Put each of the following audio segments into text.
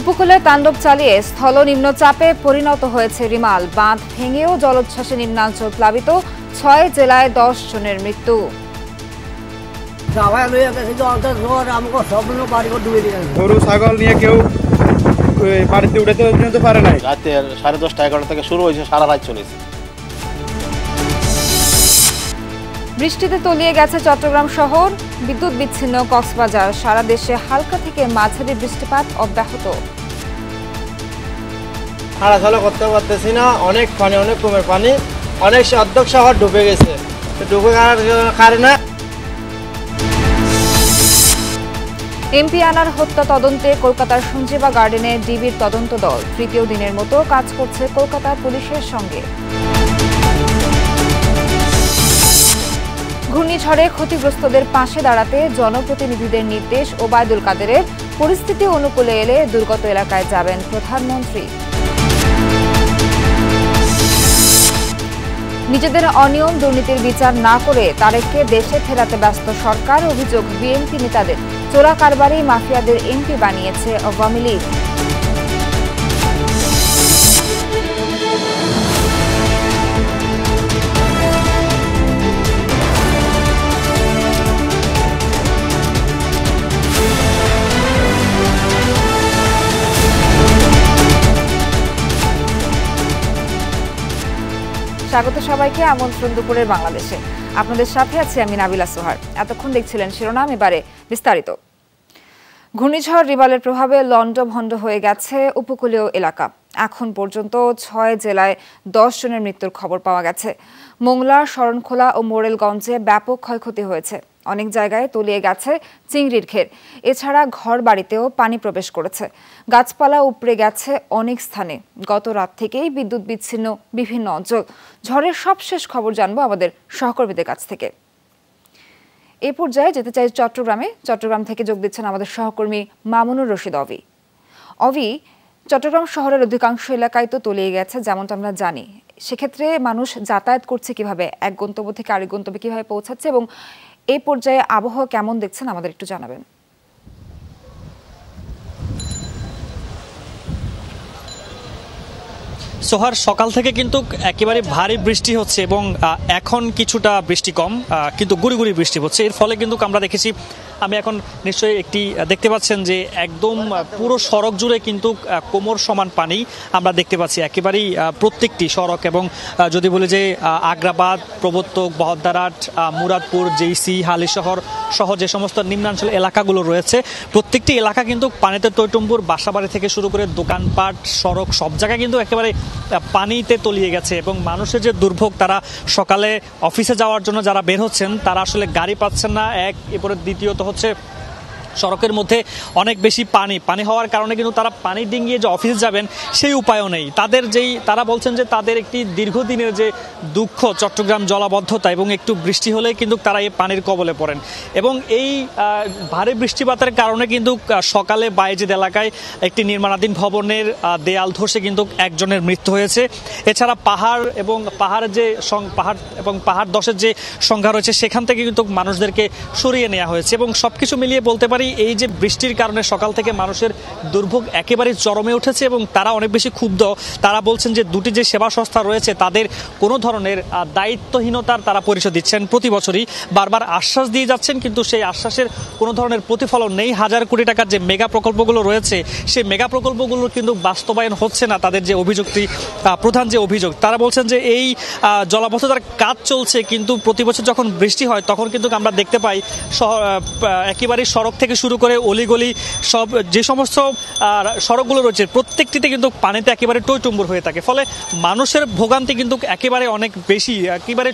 উপকূলে তাণ্ডব চালিয়ে স্থল নিম্নচাপে পরিণত হয়েছে রিমাল। বাঁধ ভেঙেও জলোচ্ছ্বাসে নিম্নাঞ্চল প্লাবিত, ৬ জেলায় ১০ জনের মৃত্যু। গরু ছাগল নিয়ে কেউ বাড়িতে উঠাতে পারে না। রাতে 10:30 11টা থেকে শুরু হয়েছে, সারা রাত চলেছে। বৃষ্টিতে তলিয়ে গেছে চট্টগ্রাম শহর, বিদ্যুৎ বিচ্ছিন্ন কক্সবাজার। সারা দেশে হালকা থেকে মাঝারি বৃষ্টিপাত অব্যাহত। হাঁটাচলা করতে পারতেছি না, অনেক পানি, অনেক কমের পানি, অনেক অর্ধেক শহর ডুবে গেছে। ডুবে যাওয়ার কারণে এমপি আনার হত্যা তদন্তে কলকাতার সঞ্জীবা গার্ডেনে ডিবির তদন্ত দল তৃতীয় দিনের মতো কাজ করছে কলকাতা পুলিশের সঙ্গে। ঘূর্ণিঝড়ে ক্ষতিগ্রস্তদের পাশে দাঁড়াতে জনপ্রতিনিধিদের নির্দেশ। ওবায়দুল কাদেরের পরিস্থিতি অনুকূলে এলে দুর্গত এলাকায় যাবেন প্রধানমন্ত্রী। নিজেদের অনিয়ম দুর্নীতির বিচার না করে তারেককে দেশে ফেরাতে ব্যস্ত সরকার। অভিযোগ বিএনপি নেতাদের চোরা কারবারি মাফিয়াদের এমপি বানিয়েছে আওয়ামী লীগ। স্বাগত সবাইকে আমন্ত্রণ দুপুরের বাংলাদেশে। আপনাদের সাথে আছি আমি নাবিলা সোহার। এতক্ষণ দেখছিলেন শিরোনাম, এবারে বিস্তারিত। ঘূর্ণিঝড় রিমালের প্রভাবে লন্ডভন্ড হয়ে গেছে উপকূলীয় এলাকা। এখন পর্যন্ত ৬ জেলায় ১০ জনের মৃত্যুর খবর পাওয়া গেছে। মোংলা, শরণখোলা ও মোরেলগঞ্জে ব্যাপক ক্ষয়ক্ষতি হয়েছে। অনেক জায়গায় তলিয়ে গেছে চিংড়ির ঘের। এছাড়া ঘর বাড়িতেও পানি প্রবেশ করেছে। গাছপালা উপড়ে গেছে অনেক স্থানে। গত রাত থেকেই বিদ্যুৎ বিচ্ছিন্ন বিভিন্ন অঞ্চল। ঝড়ের সবশেষ খবর জানবো আমাদের সহকর্মীদের কাছ থেকে। এই পর্যায়ে যেতে চাই চট্টগ্রাম থেকে যোগ দিচ্ছেন আমাদের সহকর্মী মামুনুর রশিদ অভি। চট্টগ্রাম শহরের অধিকাংশ এলাকায় তো তলিয়ে গেছে, যেমনটা আমরা জানি। সেক্ষেত্রে মানুষ যাতায়াত করছে কিভাবে, এক গন্তব্য থেকে আরেক গন্তব্যে কিভাবে পৌঁছাচ্ছে, এবং এই পর্যায়ে আবহাওয়া কেমন দেখছেন আমাদের একটু জানাবেন। সোহার, সকাল থেকে কিন্তু একেবারে ভারী বৃষ্টি হচ্ছে এবং এখন কিছুটা বৃষ্টি কম, কিন্তু গুড়ি গুড়ি বৃষ্টি হচ্ছে। এর ফলে কিন্তু আমরা দেখেছি, আমি এখন নিশ্চয়ই একটি দেখতে পাচ্ছেন যে একদম পুরো সড়ক জুড়ে কিন্তু কোমর সমান পানি আমরা দেখতে পাচ্ছি, একেবারেই প্রত্যেকটি সড়ক। এবং যদি বলি যে আগ্রাবাদ, প্রবর্তক, বহদ্দারহাট, মুরাদপুর, জেইসি, হালিশহর সহ যে সমস্ত নিম্নাঞ্চল এলাকাগুলো রয়েছে, প্রত্যেকটি এলাকা কিন্তু পানিতে টইটুম্বুর। বাসাবাড়ি থেকে শুরু করে দোকানপাট, সড়ক, সব জায়গায় কিন্তু একেবারে পানিতে তলিয়ে গেছে। এবং মানুষের যে দুর্ভোগ, তারা সকালে অফিসে যাওয়ার জন্য যারা বের হচ্ছেন, তারা আসলে গাড়ি পাচ্ছেন না, এক। এরপরে দ্বিতীয়ত হচ্ছে সড়কের মধ্যে অনেক বেশি পানি হওয়ার কারণে কিন্তু তারা পানি ডিঙিয়ে যে অফিসে যাবেন সেই উপায়ও নেই তাদের। তারা বলছেন যে তাদের একটি দীর্ঘদিনের যে দুঃখ চট্টগ্রাম জলাবদ্ধতা, এবং একটু বৃষ্টি হলে কিন্তু তারা এই পানির কবলে পড়েন। এবং এই ভারী বৃষ্টিপাতের কারণে কিন্তু সকালে বাইজিদ এলাকায় একটি নির্মাণাধীন ভবনের দেয়াল ধসে কিন্তু একজনের মৃত্যু হয়েছে। এছাড়া পাহাড় পাহাড় ধসের যে সংখ্যা রয়েছে, সেখান থেকে কিন্তু মানুষদেরকে সরিয়ে নেওয়া হয়েছে। এবং সবকিছু মিলিয়ে বলতে পারি, এই যে বৃষ্টির কারণে সকাল থেকে মানুষের দুর্ভোগ একেবারে চরমে উঠেছে এবং তারা অনেক বেশি ক্ষুব্ধ। তারা বলছেন যে দুটি যে সেবা সংস্থা রয়েছে, তাদের কোনো ধরনের দায়িত্বহীনতার তারা পরিচয় দিচ্ছেন। প্রতি বছরই বারবার আশ্বাস দিয়ে যাচ্ছেন, কিন্তু সেই আশ্বাসের কোনো ধরনের প্রতিফলন নেই। হাজার কোটি টাকার যে মেগা প্রকল্পগুলো রয়েছে, সেই মেগা প্রকল্পগুলো কিন্তু বাস্তবায়ন হচ্ছে না। তাদের যে অভিযোগটি, প্রধান যে অভিযোগ, তারা বলছেন যে এই জলাবদ্ধতার কাজ চলছে, কিন্তু প্রতি বছর যখন বৃষ্টি হয় তখন কিন্তু আমরা দেখতে পাই একেবারে সড়ক থেকে শুরু করে অলিগলি সব যে সমস্ত সড়কগুলো রয়েছে, প্রত্যেকটিতে কিন্তু পানিতে একেবারে টইটুম্বুর হয়ে থাকে। ফলে মানুষের ভোগান্তি কিন্তু একেবারে অনেক বেশি, একেবারে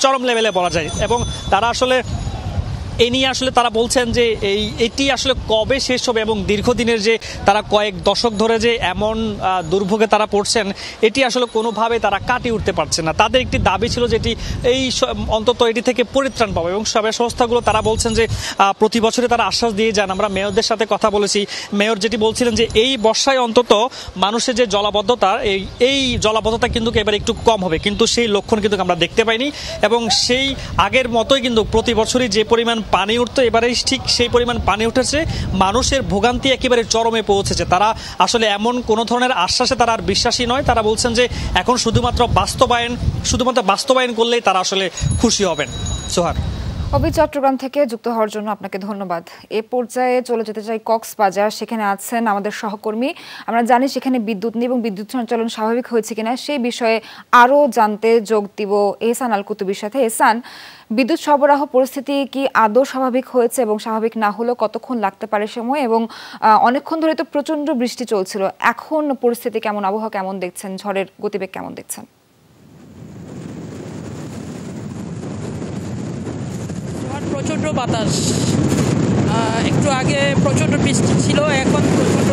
চরম লেভেলে বলা যায়। এবং তারা আসলে এই নিয়ে আসলে তারা বলছেন যে এটি আসলে কবে শেষ হবে, এবং দীর্ঘদিনের যে তারা কয়েক দশক ধরে যে এমন দুর্ভোগে তারা পড়ছেন, এটি আসলে কোনোভাবে তারা কাটিয়ে উঠতে পারছে না। তাদের একটি দাবি ছিল যেটি অন্তত এটি থেকে পরিত্রাণ পাবে। এবং সেবা সংস্থাগুলো তারা বলছেন যে প্রতি বছরে তারা আশ্বাস দিয়ে যান। আমরা মেয়রদের সাথে কথা বলেছি, মেয়র যেটি বলছিলেন যে এই বর্ষায় অন্তত মানুষের যে জলাবদ্ধতা, এই জলাবদ্ধতা কিন্তু এবার একটু কম হবে, কিন্তু সেই লক্ষণ কিন্তু আমরা দেখতে পাইনি। এবং সেই আগের মতোই কিন্তু প্রতি বছরই যে পরিমাণ পানি উঠতো, এবারে ঠিক সেই পরিমাণ পানি উঠেছে। মানুষের ভোগান্তি একেবারে চরমে পৌঁছেছে। তারা আসলে এমন কোনো ধরনের আশ্বাসে তারা আর বিশ্বাসী নয়। তারা বলছেন যে এখন শুধুমাত্র বাস্তবায়ন করলেই তারা আসলে খুশি হবেন। সোহার, অভি, চট্টগ্রাম থেকে যুক্ত হওয়ার জন্য আপনাকে ধন্যবাদ। এ পর্যায়ে চলে যেতে চাই কক্সবাজার। সেখানে আছেন আমাদের সহকর্মী। আমরা জানি সেখানে বিদ্যুৎ নেই এবং বিদ্যুৎ সঞ্চালন স্বাভাবিক হয়েছে কিনা সেই বিষয়ে আরও জানতে যোগ দিব এহসান আল কুতুবির সাথে। এহসান, বিদ্যুৎ সরবরাহ পরিস্থিতি কি আদৌ স্বাভাবিক হয়েছে এবং স্বাভাবিক না হলেও কতক্ষণ লাগতে পারে সময়? এবং অনেকক্ষণ ধরে তো প্রচণ্ড বৃষ্টি চলছিল, এখন পরিস্থিতি কেমন, আবহাওয়া কেমন দেখছেন, ঝড়ের গতিবেগ কেমন দেখছেন? প্রচণ্ড বাতাস, একটু আগে প্রচণ্ড বৃষ্টি ছিল, এখন প্রচণ্ড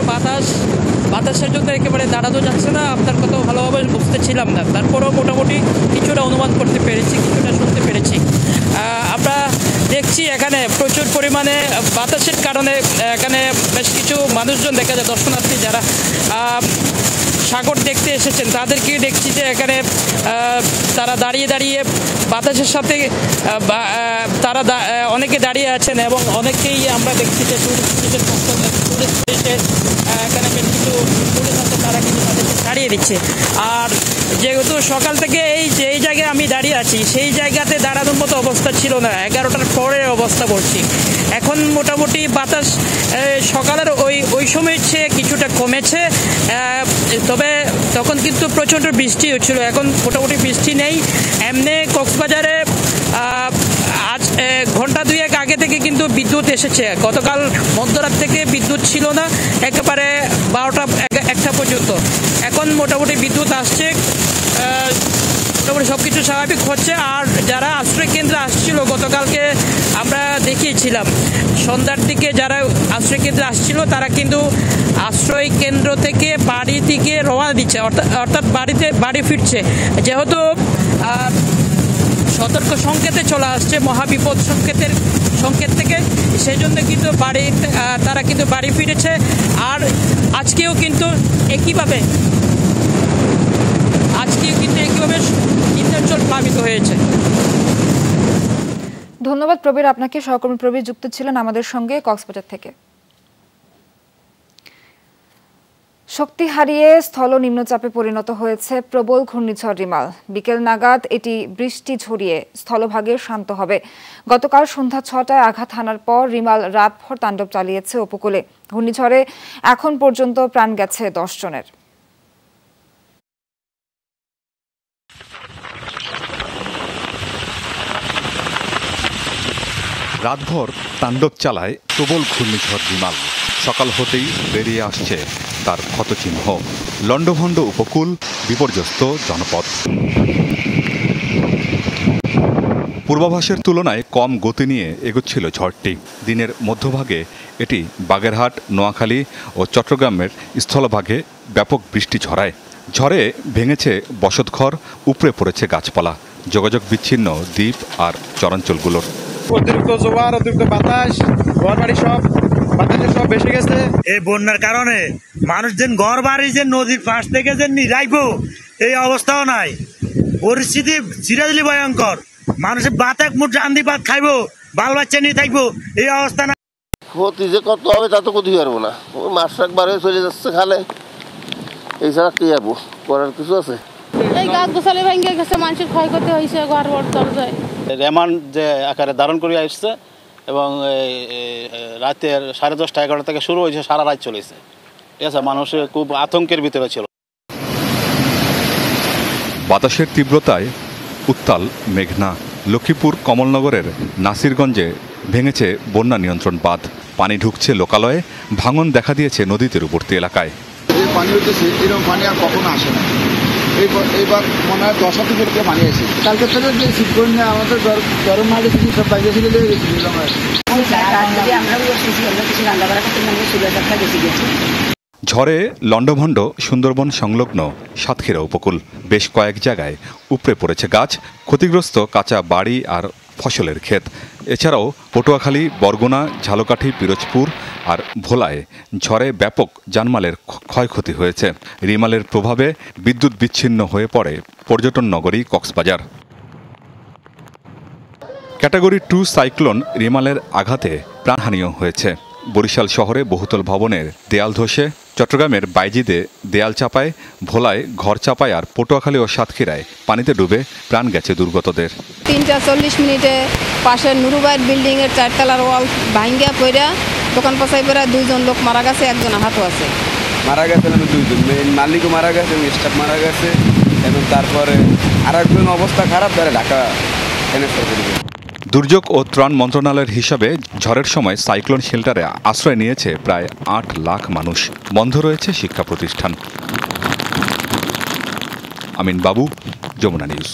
বাতাসের জন্য একেবারে দাঁড়ানো যাচ্ছে না। আপনার কথা ভালোভাবে বুঝতেছিলাম না, তারপরেও মোটামুটি কিছুটা অনুমান করতে পেরেছি, কিছুটা শুনতে পেরেছি। আমরা দেখছি এখানে প্রচুর পরিমাণে বাতাসের কারণে এখানে বেশ কিছু মানুষজন দেখা যায়, দর্শনার্থী যারা সাগর দেখতে এসেছেন তাদেরকে দেখছি যে এখানে তারা দাঁড়িয়ে বাতাসের সাথে তারা অনেকে দাঁড়িয়ে আছেন এবং অনেকেই আমরা দেখছি যে এখানে বেশ কিছু পুলিশ আছে, তারা কিন্তু তাদেরকে ছাড়িয়ে দিচ্ছে। আর যেহেতু সকাল থেকে এই জায়গায় আমি দাঁড়িয়ে আছি, সেই জায়গাতে দাঁড়ানোর মতো অবস্থা ছিল না, 11টার পরের অবস্থা বলছি। এখন মোটামুটি বাতাস সকালের ওই সময়ের চেয়ে কিছুটা কমেছে, তবে তখন কিন্তু প্রচণ্ড বৃষ্টি হচ্ছিল, এখন মোটামুটি বৃষ্টি নেই। এমনি কক্সবাজারে আজ ঘন্টা দুয়েক আগে থেকে কিন্তু বিদ্যুৎ এসেছে। গতকাল মধ্যরাত থেকে বিদ্যুৎ ছিল না, একেবারে 12টা 1টা পর্যন্ত। এখন মোটামুটি বিদ্যুৎ আসছে, মোটামুটি সব কিছু স্বাভাবিক হচ্ছে। আর যারা আশ্রয় কেন্দ্রে আসছিল, গতকালকে আমরা দেখিয়েছিলাম সন্ধ্যার দিকে যারা আশ্রয় কেন্দ্রে আসছিল তারা কিন্তু আশ্রয় কেন্দ্র থেকে বাড়ি থেকে রওনা দিচ্ছে, অর্থাৎ বাড়ি ফিরছে। যেহেতু সতর্ক সংকেতে চলে আসছে, মহাবিপদ সংকেত থেকে, সেই জন্য কিন্তু তারা কিন্তু বাড়ি ফিরেছে। আর আজকেও কিন্তু একইভাবে ইন্দ্রাঞ্চল প্লাবিত হয়েছে। ধন্যবাদ প্রবীর আপনাকে। সহকর্মী প্রবীর যুক্ত ছিলেন আমাদের সঙ্গে কক্সবাজার থেকে। শক্তি হারিয়ে স্থল নিম্নচাপে পরিণত হয়েছে প্রবল ঘূর্ণিঝড় রিমাল। বিকেল নাগাদ এটি বৃষ্টি ঝরিয়ে স্থলভাগে শান্ত হবে। গতকাল সন্ধ্যা 6টায় আঘাত হানার পর রিমাল রাতভর তাণ্ডব চালিয়েছে উপকূলে। ঘূর্ণিঝড়ে এখন পর্যন্ত প্রাণ গেছে 10 জনের। রাতভর তাণ্ডব চালায় প্রবল ঘূর্ণিঝড় রিমাল। সকাল হতেই বেরিয়ে আসছে তার ক্ষতচিহ্ন। লন্ডভন্ড উপকূল, বিপর্যস্ত জনপদ। পূর্বাভাসের তুলনায় কম গতি নিয়ে এগোচ্ছিল ঝড়টি। দিনের মধ্যভাগে এটি বাগেরহাট, নোয়াখালী ও চট্টগ্রামের স্থলভাগে ব্যাপক বৃষ্টি ঝরায়। ঝড়ে ভেঙেছে বসতঘর, উপড়ে পড়েছে গাছপালা। যোগাযোগ বিচ্ছিন্ন দ্বীপ আর চরাঞ্চলগুলোর। অতিরিক্ত জোয়ার, অতিরিক্ত বাতাস, ঘরবাড়ি সব বাতাসে সব বেশি গেছে। এই বন্যার কারণে মানুষজন ঘর বাড়ি যে নদীর পাশ থেকে যে নিরাইবো এই অবস্থাও নাই। পরিস্থিতি সিরিয়াসলি ভয়ঙ্কর। মানুষের ভাত এক মুঠ রান্দি ভাত খাইবো, বাল বাচ্চা নিয়ে থাকবো, এই অবস্থা না। ক্ষতি যে কত হবে তা তো ক্ষতি পারবো না। ওই মাস একবার হয়ে চলে যাচ্ছে খালে, এছাড়া কি যাবো, করার কিছু আছে? এই গাছ গোছালি ভেঙে গেছে, মানুষের ক্ষয়ক্ষতি হয়েছে, ঘর বড় দরজায় রেমান্ড যে আকারে ধারণ করে আসছে এবং রাতের 10:30 11টা থেকে শুরু হয়েছে, সারা রাত চলেছে। ঠিক আছে, মানুষের খুব আতঙ্কের ভিতরে ছিল। বাতাসের তীব্রতায় উত্তাল মেঘনা। লক্ষ্মীপুর কমলনগরের নাসিরগঞ্জে ভেঙেছে বন্যা নিয়ন্ত্রণ বাঁধ। পানি ঢুকছে লোকালয়ে, ভাঙন দেখা দিয়েছে নদী তীরবর্তী এলাকায়। যে পানি উঠেছে এরকম পানি আর কখনো আসে না। এইবার মনে হয় 10 হাতে থেকে পানি আছে। কালকে থেকে যে শীত করে না আমাদের গরম মাঠে থেকে সব বাইরে ছিল ঝড়ে লন্ডভন্ড সুন্দরবন সংলগ্ন সাতক্ষীরা উপকূল। বেশ কয়েক জায়গায় উপড়ে পড়েছে গাছ, ক্ষতিগ্রস্ত কাঁচা বাড়ি আর ফসলের ক্ষেত। এছাড়াও পটুয়াখালী, বরগুনা, ঝালকাঠি, পিরোজপুর আর ভোলায় ঝড়ে ব্যাপক জানমালের ক্ষয়ক্ষতি হয়েছে। রিমালের প্রভাবে বিদ্যুৎ বিচ্ছিন্ন হয়ে পড়ে পর্যটন নগরী কক্সবাজার। ক্যাটাগরি 2 সাইক্লোন রিমালের আঘাতে প্রাণহানিও হয়েছে। বরিশাল শহরে বহুতল ভবনের দেয়াল ধসে, চট্টগ্রামের বাইজিদে দেয়াল চাপায়, ভোলায় ঘর চাপায়, আর পটুয়াখালী ও সাতক্ষীরায় পানিতে ডুবে প্রাণ গেছে দুর্গতদের। 3:40 মিনিটে পাশের নুরুবাইয়ের বিল্ডিং এর 4 তলার ওয়াল ভাঙ্গিয়া পড়া দোকান পাশাই পড়া 2 জন লোক মারা গেছে, একজন আহত আছে। মারা গেছে 2 জন, মালিকও মারা গেছে, স্টাফ মারা গেছে, এবং তারপরে আরেকজন অবস্থা খারাপ, তারা ঢাকা ট্রান্সফার করে দিয়েছে। দুর্যোগ ও ত্রাণ মন্ত্রণালয়ের হিসাবে ঝড়ের সময় সাইক্লোন শেল্টারে আশ্রয় নিয়েছে প্রায় 8 লাখ মানুষ। বন্ধ রয়েছে শিক্ষা প্রতিষ্ঠান। আমিন বাবু, যমুনা নিউজ।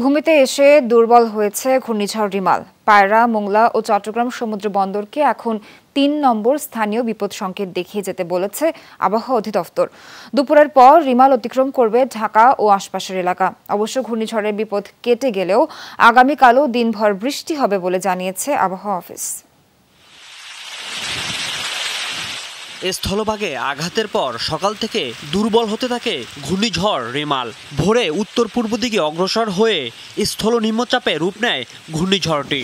ভূমিতে এসে দুর্বল হয়েছে ঘূর্ণিঝড় রিমাল। পায়রা, মোংলা ও চট্টগ্রাম সমুদ্র বন্দরকে এখন 3 নম্বর স্থানীয় বিপদ সংকেত দেখিয়ে যেতে বলেছে আবহাওয়া অধিদপ্তর। দুপুরের পর রিমাল অতিক্রম করবে ঢাকা ও আশপাশের এলাকা। অবশ্য ঘূর্ণিঝড়ের বিপদ কেটে গেলেও আগামীকালও দিনভর বৃষ্টি হবে বলে জানিয়েছে আবহাওয়া অফিস। স্থলভাগে আঘাতের পর সকাল থেকে দুর্বল হতে থাকে ঘূর্ণিঝড় রিমাল। ভোরে উত্তর পূর্ব দিকে অগ্রসর হয়ে স্থল নিম্নচাপে রূপ নেয় ঘূর্ণিঝড়টি।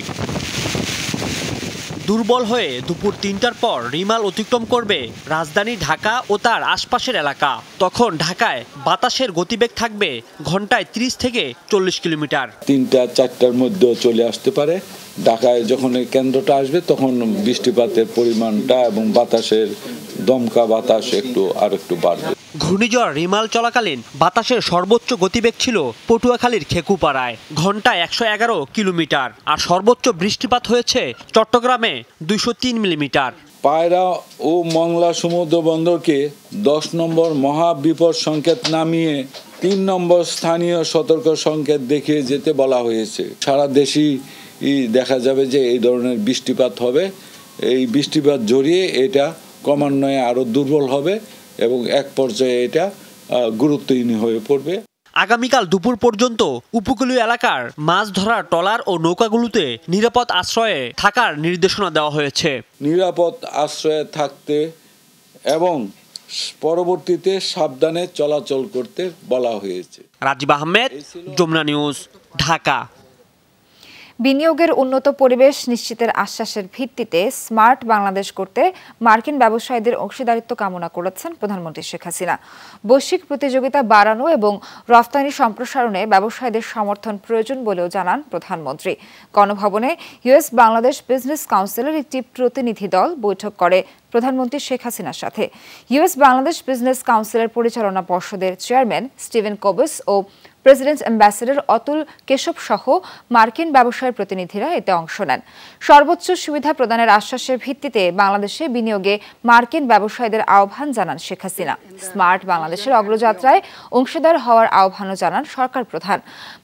দুর্বল হয়ে দুপুর 3টার পর রিমাল অতিক্রম করবে রাজধানী ঢাকা ও তার আশপাশের এলাকা। তখন ঢাকায় বাতাসের গতিবেগ থাকবে ঘন্টায় 30 থেকে 40 কিলোমিটার। 3টা-4টার মধ্যেও চলে আসতে পারে। ঢাকায় যখন এই কেন্দ্রটা আসবে তখন বৃষ্টিপাতের পরিমাণটা এবং বাতাসের দমকা বাতাস আর একটু বাড়বে। ঘূর্ণিঝড় রিমাল চলাকালীন বাতাসের সর্বোচ্চ গতিবেগ ছিল পটুয়াখালীর খেকুপাড়ায় ঘন্টায় 111 কিলোমিটার, আর সর্বোচ্চ বৃষ্টিপাত হয়েছে চট্টগ্রামে 203 মিলিমিটার। পায়রা ও মংলা সমুদ্র বন্দরকে 10 নম্বর মহা বিপদ সংকেত নামিয়ে 3 নম্বর স্থানীয় সতর্ক সংকেত দেখিয়ে যেতে বলা হয়েছে। সারা দেশেই দেখা যাবে যে এই ধরনের বৃষ্টিপাত হবে। এই বৃষ্টিপাত জড়িয়ে এটা ক্রমান্বয়ে আরো দুর্বল হবে এবং এক পর্যায়ে এটা গুরুত্বহীন হয়ে পড়বে। আগামীকাল দুপুর পর্যন্ত উপকূলীয় এলাকার মাছ ধরার ট্রলার ও নৌকাগুলোতে নিরাপদ আশ্রয়ে থাকার নির্দেশনা দেওয়া হয়েছে। নিরাপদ আশ্রয়ে থাকতে এবং পরবর্তীতে সাবধানে চলাচল করতে বলা হয়েছে। রাজীব আহমেদ, যমুনা নিউজ, ঢাকা। বিনিয়োগের উন্নত পরিবেশ নিশ্চিতের আশ্বাসের ভিত্তিতে স্মার্ট বাংলাদেশ করতে মার্কিন ব্যবসায়ীদের অংশীদারিত্ব কামনা করেছেন প্রধানমন্ত্রী শেখ হাসিনা। বৈশ্বিক প্রতিযোগিতা বাড়ানো এবং রফতানি সম্প্রসারণে ব্যবসায়ীদের সমর্থন প্রয়োজন বলেও জানান প্রধানমন্ত্রী। গণভবনে ইউএস বাংলাদেশ বিজনেস কাউন্সিলের একটি প্রতিনিধি দল বৈঠক করে প্রধানমন্ত্রী শেখ হাসিনার সাথে। ইউএস বাংলাদেশ বিজনেস কাউন্সিলের পরিচালনা পর্ষদের চেয়ারম্যান স্টিভেন কোবেস ও প্রেসিডেন্ট অ্যাম্বাসেডর অতুল কেশব সহ মার্কিন ব্যবসায়ের প্রতিনিধিরা এতে অংশ নেন। সর্বোচ্চ সুবিধা প্রদানের আশ্বাসের ভিত্তিতে বাংলাদেশে বিনিয়োগে মার্কিন ব্যবসায়ীদের আহ্বান জানান শেখ হাসিনা। স্মার্ট বাংলাদেশের অগ্রযাত্রায় অংশীদার হওয়ার আহ্বানও জানান সরকার প্রধান।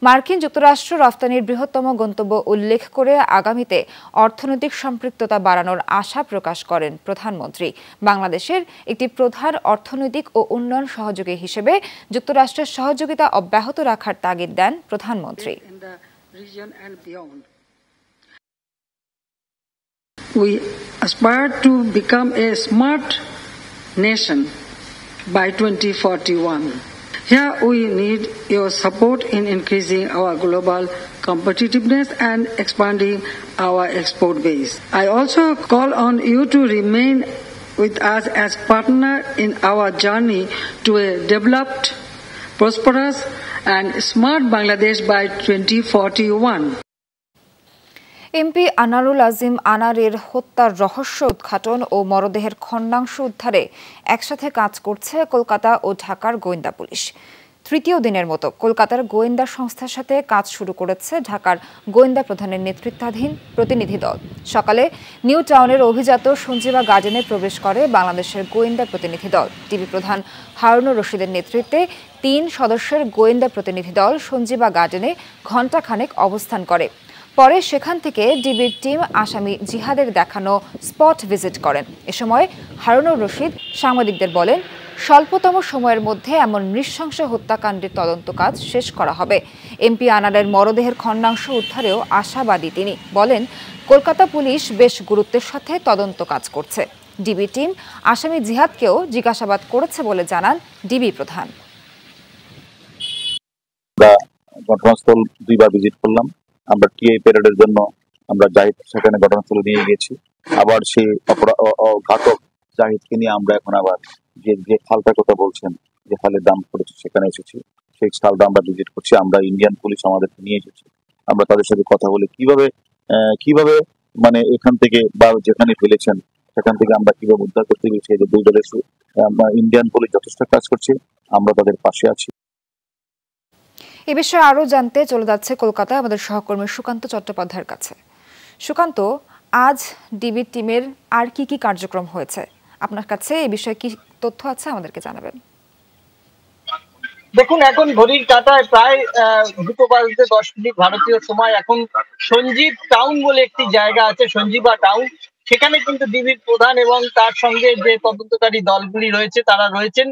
মার্কিন যুক্তরাষ্ট্র রফতানির বৃহত্তম গন্তব্য উল্লেখ করে আগামীতে অর্থনৈতিক সম্পৃক্ততা বাড়ানোর আশা প্রকাশ করেন প্রধানমন্ত্রী। বাংলাদেশের একটি প্রধান অর্থনৈতিক ও উন্নয়ন সহযোগী হিসেবে যুক্তরাষ্ট্রের সহযোগিতা অব্যাহত রাখার তাগিদ দেন প্রধানমন্ত্রী। We aspire to become a smart nation by 2041. Here we need your support in increasing our global competitiveness and expanding our export base. I also call on you to remain with us as partner in our journey to a developed, prosperous and smart Bangladesh by 2041. MP Anarul Azim আনারের হত্যার রহস্য উদ্ঘাটন ও মরদেহের খণ্ডাংশ উদ্ধারে একসাথে কাজ করছে কলকাতা ও ঢাকার গোয়েন্দা পুলিশ। তৃতীয় দিনের মতো কলকাতার গোয়েন্দা সংস্থার সাথে কাজ শুরু করেছে ঢাকার গোয়েন্দা প্রধানের নেতৃত্বাধীন প্রতিনিধি দল। সকালে নিউ টাউনের অভিজাত সঞ্জীবা গার্ডেনে প্রবেশ করে বাংলাদেশের গোয়েন্দা প্রতিনিধি দল। ডিবি প্রধান হারুনুর রশিদের নেতৃত্বে 3 সদস্যের গোয়েন্দা প্রতিনিধি দল সঞ্জীবা গার্ডেনে ঘণ্টাখানেক অবস্থান করে। পরে সেখান থেকে ডিবির টিম আসামি জিহাদের দেখানো স্পট ভিজিট করেন। এ সময় হারুনুর রশিদ সাংবাদিকদের বলেন, স্বল্পতম সময়ের মধ্যে এমন নৃশংস হত্যাকাণ্ডের তদন্ত কাজ শেষ করা হবে। এমপি আনারের মরদেহের খণ্ডাংশ উদ্ধারেও আশাবাদী তিনি। বলেন, কলকাতা পুলিশ বেশ গুরুত্বের সাথে তদন্ত কাজ করছে। ডিবি টিম আসামি জিহাদকেও জিজ্ঞাসাবাদ করেছে বলে জানান ডিবি প্রধান। ঘটনাস্থল 2বার ভিজিট করলাম। আমরা টিআই প্যারেডের জন্য আমরা জাহিদ সেখানে ঘটনাস্থলে নিয়ে গেছি। আবার সেই ঘাতক জাহিদকে নিয়ে আমরা এখন আবার যে খালটার কথা বলছেন, যে খালের দাম পড়েছে সেখানে এসেছি। সেই খালটা আমরা ভিজিট করছি। আমরা ইন্ডিয়ান পুলিশ আমাদেরকে নিয়ে এসেছি। আমরা তাদের সাথে কথা বলে কিভাবে মানে এখান থেকে বা যেখানে ফেলেছেন সেখান থেকে আমরা কিভাবে উদ্ধার করতে পেরেছি। যে দুই দলের ইন্ডিয়ান পুলিশ যথেষ্ট কাজ করছে, আমরা তাদের পাশে আছি। এ বিষয়ে আরো জানতে চলে যাচ্ছে কলকাতায় আমাদের সহকর্মী সুকান্ত চট্টোপাধ্যায়ের কাছে। সুকান্ত, আজ ডিবির টিমের আর কি কি কার্যক্রম হয়েছে, আপনার কাছে এই বিষয়ে কি তথ্য আছে আমাদেরকে জানাবেন। দেখুন, এখন ঘড়ির কাঁটায় প্রায় 2:10 ভারতীয় সময় এখন সঞ্জীব টাউন বলে একটি জায়গা আছে, সঞ্জীবা টাউন। সেখানে কিন্তু ডিবির প্রধান এবং তার সঙ্গে যে তদন্তকারী দলগুলি রয়েছে তারা রয়েছেন।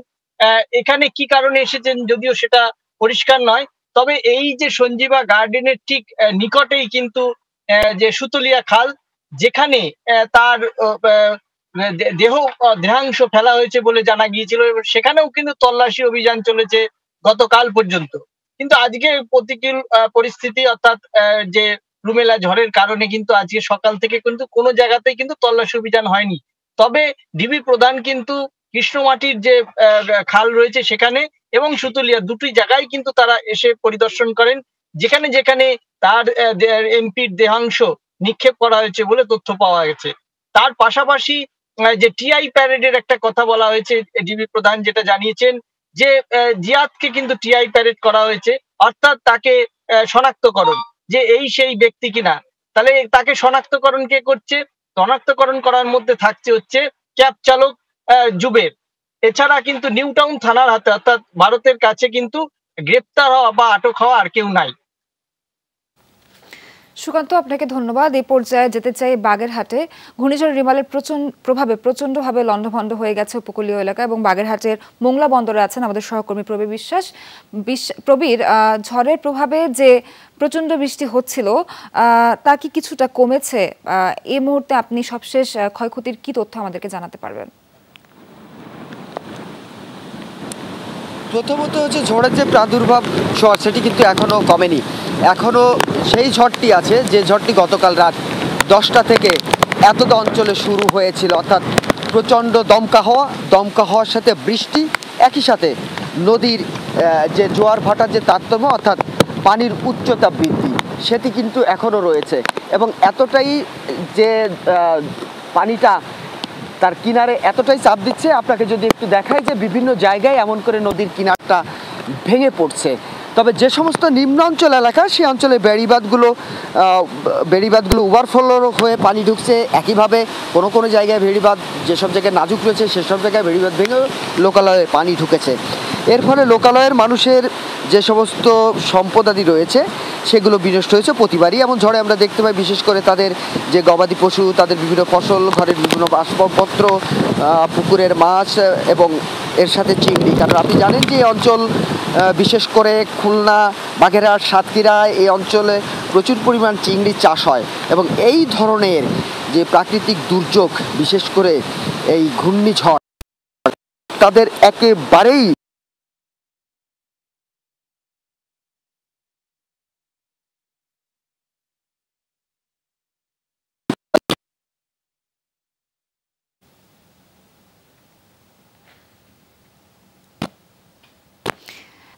এখানে কি কারণে এসেছেন যদিও সেটা পরিষ্কার নয়, তবে এই যে সঞ্জীবা গার্ডেনের ঠিক নিকটেই কিন্তু যে সুতলিয়া খাল, যেখানে তার দেহাংশ ফেলা হয়েছে বলে জানা গিয়েছিল, সেখানেও কিন্তু তল্লাশি অভিযান চলেছে গতকাল পর্যন্ত। কিন্তু আজকে প্রতিকূল পরিস্থিতি অর্থাৎ যে রুমেলা ঝড়ের কারণে কিন্তু আজকে সকাল থেকে কিন্তু কোনো জায়গাতেই কিন্তু তল্লাশি অভিযান হয়নি। তবে ডিবি প্রধান কিন্তু কৃষ্ণমাটির যে খাল রয়েছে সেখানে এবং সুতুলিয়া দুটি জায়গায় কিন্তু তারা এসে পরিদর্শন করেন, যেখানে যেখানে তার এমপির দেহাংশ নিক্ষেপ করা হয়েছে বলে তথ্য পাওয়া গেছে। তার পাশাপাশি যে টিআই প্যারেডের একটা কথা বলা হয়েছে, ডিবি প্রধান যেটা জানিয়েছেন যে জিয়াদকে কিন্তু টিআই প্যারেড করা হয়েছে, অর্থাৎ তাকে শনাক্তকরণ যে এই সেই ব্যক্তি কিনা। তাহলে তাকে শনাক্তকরণ কে করছে? শনাক্তকরণ করার মধ্যে থাকছে হচ্ছে ক্যাব চালক জুবের। এছাড়া কিন্তু নিউ টাউন থানার হাতে অর্থাৎ ভারতের কাছে কিন্তু গ্রেপ্তার হওয়া বা আটক হওয়া আর কেউ নাই। সুকান্ত, আপনাকে ধন্যবাদ। এই পর্যায়ে যেতে চাই বাগেরহাটে। ঘূর্ণিঝড় রিমালের প্রভাবে প্রচন্ডভাবে লণ্ডভণ্ড হয়ে গেছে উপকূলীয় এলাকা এবং বাগেরহাটের মোংলা বন্দরে আছেন আমাদের সহকর্মী প্রবীর বিশ্বাস। প্রবীর, ঝড়ের প্রভাবে যে প্রচন্ড বৃষ্টি হচ্ছিল তা কি কিছুটা কমেছে? এই মুহূর্তে আপনি সবশেষ ক্ষয়ক্ষতির কি তথ্য আমাদেরকে জানাতে পারবেন? প্রথমত হচ্ছে ঝড়ের যে প্রাদুর্ভাব ঝড় সেটি কিন্তু এখনও কমেনি। এখনও সেই ঝড়টি আছে যে ঝড়টি গতকাল রাত 10টা থেকে এতদ অঞ্চলে শুরু হয়েছিল, অর্থাৎ প্রচণ্ড দমকা হওয়ার সাথে বৃষ্টি, একই সাথে নদীর যে জোয়ার ভাটার যে তারতম্য অর্থাৎ পানির উচ্চতা বৃদ্ধি সেটি কিন্তু এখনও রয়েছে এবং এতটাই যে পানিটা তার কিনারে এতটাই চাপ দিচ্ছে। আপনাকে যদি একটু দেখাই যে বিভিন্ন জায়গায় এমন করে নদীর কিনারটা ভেঙে পড়ছে। তবে যে সমস্ত নিম্নাঞ্চল এলাকা সেই অঞ্চলে বেড়িবাঁধগুলো ওভারফ্লো হয়ে পানি ঢুকছে। একইভাবে কোনো জায়গায় বেড়িবাঁধ যেসব জায়গায় নাজুক রয়েছে সেসব জায়গায় বেড়িবাঁধ ভেঙে লোকালয়ে পানি ঢুকেছে। এর ফলে লোকালয়ের মানুষের যে সমস্ত সম্পদাদি রয়েছে সেগুলো বিনষ্ট হয়েছে প্রতিবারই। এমন ঝড়ে আমরা দেখতে পাই বিশেষ করে তাদের যে গবাদি পশু, তাদের বিভিন্ন ফসল, ঘরের বিভিন্ন আসবাবপত্র, পুকুরের মাছ এবং এর সাথে চিংড়ি। কারণ আপনি জানেন যে এই অঞ্চল বিশেষ করে খুলনা, বাগেরহাট, সাতক্ষীরা এই অঞ্চলে প্রচুর পরিমাণ চিংড়ি চাষ হয় এবং এই ধরনের যে প্রাকৃতিক দুর্যোগ বিশেষ করে এই ঘূর্ণিঝড় তাদের একেবারেই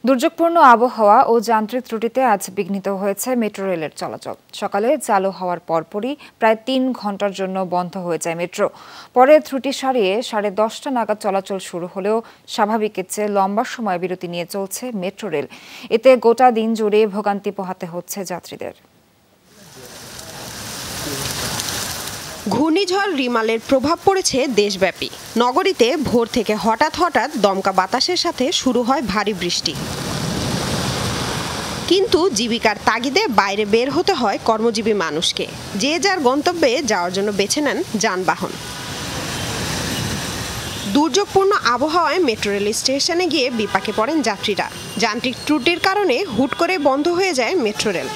দুর্যোগপূর্ণ আবহাওয়া ও যান্ত্রিক ত্রুটিতে আজ বিঘ্নিত হয়েছে মেট্রো রেলের চলাচল। সকালে চালু হওয়ার পরপরই প্রায় 3 ঘন্টার জন্য বন্ধ হয়ে যায় মেট্রো। পরে ত্রুটি সারিয়ে 10:30 নাগাদ চলাচল শুরু হলেও স্বাভাবিকের চেয়ে লম্বা সময় বিরতি নিয়ে চলছে মেট্রো রেল। এতে গোটা দিন জুড়ে ভোগান্তি পোহাতে হচ্ছে যাত্রীদের। ঘূর্ণিঝড় রিমালের প্রভাব পড়েছে দেশব্যাপী। নগরীতে ভোর থেকে হঠাৎ দমকা বাতাসের সাথে শুরু হয় ভারী বৃষ্টি। কিন্তু জীবিকার তাগিদে বাইরে বের হতে হয় কর্মজীবী মানুষকে। যে যার গন্তব্যে যাওয়ার জন্য বেছে নেন যানবাহন। দুর্যোগপূর্ণ আবহাওয়ায় মেট্রো রেল স্টেশনে গিয়ে বিপাকে পড়েন যাত্রীরা। যান্ত্রিক ত্রুটির কারণে হুট করে বন্ধ হয়ে যায় মেট্রো রেল।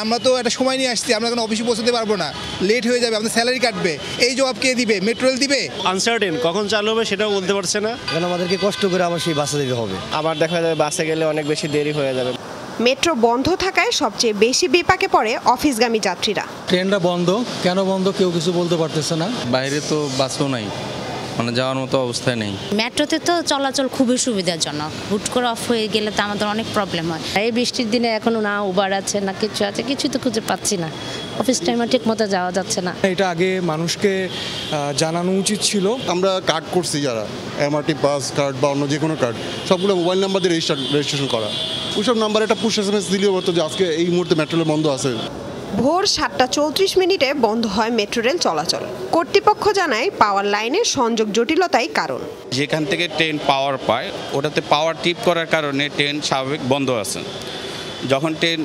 আমরা তো একটা সময় নিয়ে আসছি, আমরা কোনো অফিসে পৌঁছতে পারবো না, লেট হয়ে যাবে, আমাদের স্যালারি কাটবে। এই জবাব কে দিবে? মেট্রো রেল দিবে। আনসার্টেন কখন চালু হবে সেটাও বলতে পারছে না, কারণ আমাদেরকে কষ্ট করে আবার সেই বাসে দিতে হবে। আবার দেখা যাবে বাসে গেলে অনেক বেশি দেরি হয়ে যাবে। মেট্রো বন্ধ থাকায় সবচেয়ে বেশি বিপাকে পড়ে অফিসগামী যাত্রীরা। ট্রেনটা বন্ধ, কেন বন্ধ কেউ কিছু বলতে পারতেছে না। বাইরে তো বাসও নাই, মানে যাওয়ার মতো অবস্থায় নেই। মেট্রোতে তো চলাচল খুবই সুবিধাজনক, হুট করে অফ হয়ে গেলে তো আমাদের অনেক প্রবলেম হয়। এই বৃষ্টির দিনে এখনো না উবার আছে না কিছু আছে, কিছুই তো খুঁজে পাচ্ছি না। অফিস টাইমে ঠিক মতো যাওয়া যাচ্ছে না। এটা আগে মানুষকে জানানো উচিত ছিল। আমরা কার্ড করছি যারা এমআরটি পাস কার্ড বা অন্য যে কোনো কার্ড, সবগুলো মোবাইল নাম্বার দিয়ে রেজিস্ট্রেশন করা। ওইসব নাম্বারে একটা পুশ SMS দিলেও হতো যে আজকে এই মুহূর্তে মেট্রো রেল বন্ধ আছে। ভোর 7:34 বন্ধ হয় মেট্রো রেল চলাচল। কর্তৃপক্ষ জানায় পাওয়ার লাইনের সংযোগ জটিলতাই কারণ। যেখান থেকে ট্রেন পাওয়ার পায় ওটাতে পাওয়ার টিপ করার কারণে ট্রেন স্বাভাবিক বন্ধ আছে। যখন ট্রেন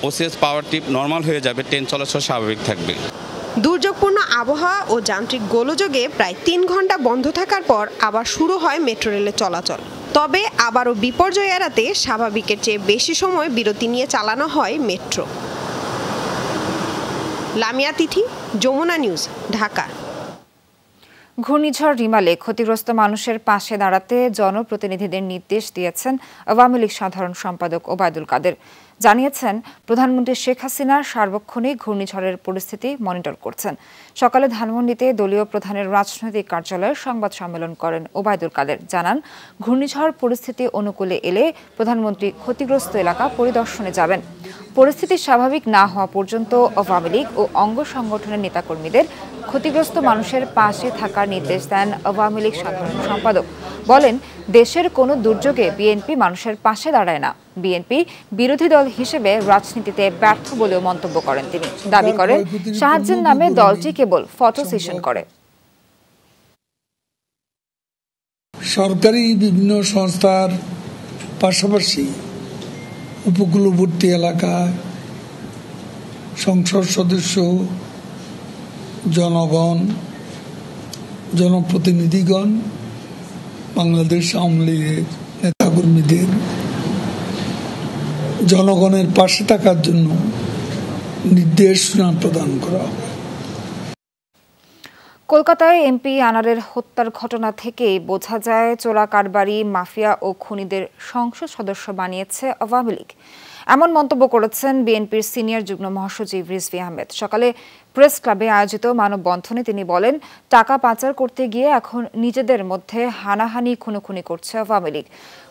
ওসিএস পাওয়ার টিপ নর্মাল হয়ে যাবে, ট্রেন চলাচল স্বাভাবিক থাকবে। দুর্যোগপূর্ণ আবহাওয়া ও যান্ত্রিক গোলযোগে প্রায় 3 ঘন্টা বন্ধ থাকার পর আবার শুরু হয় মেট্রো রেলের চলাচল। তবে আবারও বিপর্যয় এড়াতে স্বাভাবিকের চেয়ে বেশি সময় বিরতি নিয়ে চালানো হয় মেট্রো। লামিয়া তিথি, যমুনা নিউজ, ঢাকা। ঘূর্ণিঝড় রিমালে ক্ষতিগ্রস্ত মানুষের পাশে দাঁড়াতে জনপ্রতিনিধিদের নির্দেশ দিয়েছেন আওয়ামী লীগ সাধারণ সম্পাদক ওবায়দুল কাদের। জানিয়েছেন, প্রধানমন্ত্রী শেখ হাসিনা সার্বক্ষণিক ঘূর্ণিঝড়ের পরিস্থিতি মনিটর করছেন। সকালে ধানমন্ডিতে দলীয় প্রধানের রাজনৈতিক কার্যালয়ে সংবাদ সম্মেলন করেন ওবায়দুল কাদের। জানান, ঘূর্ণিঝড় পরিস্থিতি অনুকূলে এলে প্রধানমন্ত্রী ক্ষতিগ্রস্ত এলাকা পরিদর্শনে যাবেন। পরিস্থিতি স্বাভাবিক না হওয়া পর্যন্ত আওয়ামী লীগ ও অঙ্গ সংগঠনের নেতাকর্মীদের ক্ষতিগ্রস্ত মানুষের পাশে থাকার নির্দেশ দেন আওয়ামী লীগ সাধারণ সম্পাদক। বলেন, দেশের কোনো দুর্যোগে বিএনপি মানুষের পাশে দাঁড়ায় না। বিএনপি বিরোধী দল হিসেবে রাজনীতিতে ব্যর্থ বলেও মন্তব্য করেন তিনি। দাবি করেন, সাহায্যের নামে দলটি কেবল ফটো সেশন করে। সরকারি বিভিন্ন সংস্থার পাশাপাশি উপকূলবর্তী এলাকায় সংসদ সদস্য, জনগণ, জনপ্রতিনিধিগণ, বাংলাদেশ আওয়ামী লীগের নেতাকর্মীদের জনগণের পাশে থাকার জন্য নির্দেশনা প্রদান করা হবে। কলকাতায় এমপি আনারের হত্যার ঘটনা থেকেই বোঝা যায় চোরা কারবারি, মাফিয়া ও খুনিদের সংসদ সদস্য বানিয়েছে আওয়ামী লীগ। এমন মন্তব্য করেছেন বিএনপির সিনিয়র যুগ্ম মহাসচিব রিজভী আহমেদ। সকালে প্রেস ক্লাবে আয়োজিত মানববন্ধনে তিনি বলেন, টাকা পাচার করতে গিয়ে এখন নিজেদের মধ্যে হানাহানি খুনোখুনি করছে আওয়ামী লীগ।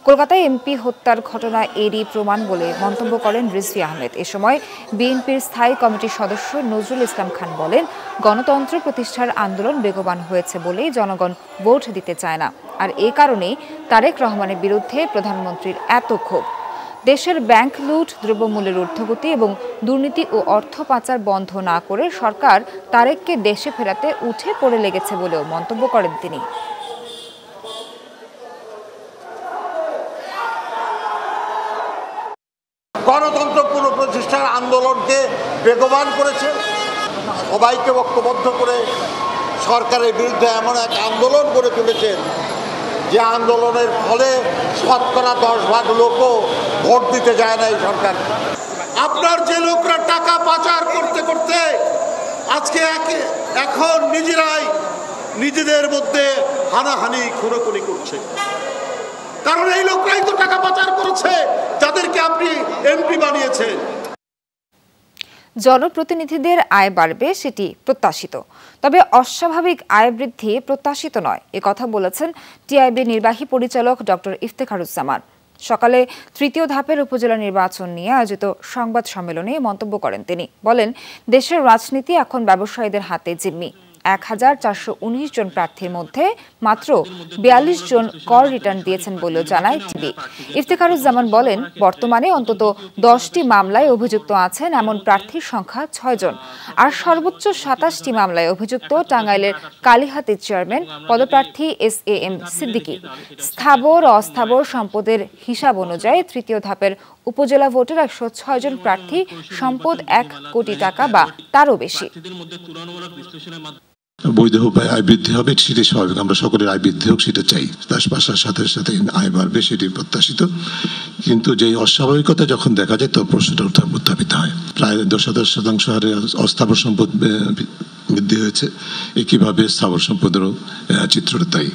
কলকাতায় এমপি হত্যার ঘটনা এরই প্রমাণ বলে মন্তব্য করেন রিজভী আহমেদ। এ সময় বিএনপির স্থায়ী কমিটির সদস্য নজরুল ইসলাম খান বলেন, গণতন্ত্র প্রতিষ্ঠার আন্দোলন বেগবান হয়েছে বলেই জনগণ ভোট দিতে চায় না, আর এই কারণেই তারেক রহমানের বিরুদ্ধে প্রধানমন্ত্রীর এত ক্ষোভ। দেশের ব্যাংক লুট, দ্রব্যমূল্যের ঊর্ধ্বগতি এবং দুর্নীতি ও অর্থ পাচার বন্ধ না করে সরকার তারেককে দেশে ফেরাতে উঠে পড়ে লেগেছে বলেও মন্তব্য করেন তিনি। গণতন্ত্র পুনঃপ্রতিষ্ঠার আন্দোলনকে বেগবান করেছে, সবাইকে ঐক্যবদ্ধ করে সরকারের বিরুদ্ধে এমন এক আন্দোলন গড়ে তুলেছেন যে আন্দোলনের ফলে শতকরা 10% লোকও ভোট দিতে যায় না এই সরকার। আপনার যে লোকরা টাকা পাচার করতে করতে আজকে এখন নিজেরাই নিজেদের মধ্যে হানাহানি খুনোখুনি করছে, কারণ এই লোকরাই তো টাকা পাচার করেছে যাদেরকে আপনি এমপি বানিয়েছেন। জনপ্রতিনিধিদের আয় বাড়বে, সেটি প্রত্যাশিত, তবে অস্বাভাবিক আয় বৃদ্ধি প্রত্যাশিত নয়, একথা বলেছেন টিআইবি নির্বাহী পরিচালক ডক্টর ইফতেখারুজ্জামান। সকালে তৃতীয় ধাপের উপজেলা নির্বাচন নিয়ে আয়োজিত সংবাদ সম্মেলনে মন্তব্য করেন তিনি। বলেন, দেশের রাজনীতি এখন ব্যবসায়ীদের হাতে জিম্মি। 1419 জন প্রার্থীর মধ্যে মাত্র 42 জন কর রিটার্ন দিয়েছেন বলেও জানায় টিভি। ইফতেখারুজ্জামান বলেন, বর্তমানে অন্তত 10টি মামলায় অভিযুক্ত আছেন এমন প্রার্থীর সংখ্যা 6 জন, আর সর্বোচ্চ 27টি মামলায় অভিযুক্ত টাঙ্গাইলের কালীহাতির চেয়ারম্যান পদপ্রার্থী SAM সিদ্দিকী। স্থাবর অস্থাবর সম্পদের হিসাব অনুযায়ী তৃতীয় ধাপের উপজেলা ভোটের 106 জন প্রার্থী সম্পদ 1 কোটি টাকা বা তারও বেশি। বৈধ উপায়ে আয় বৃদ্ধি হবে, সেটি স্বাভাবিক। আমরা সকলের আয় বৃদ্ধি হোক সেটা চাই, তার পাশার সাথে সাথে আয় বাড়বে সেটি প্রত্যাশিত। কিন্তু যে অস্বাভাবিকতা যখন দেখা যায় তখন প্রশ্নটা উত্থাপিত হয়। প্রায় 10% হারে অস্থাবর সম্পদ বৃদ্ধি হয়েছে, একইভাবে স্থাবর সম্পদেরও চিত্রটা তাই।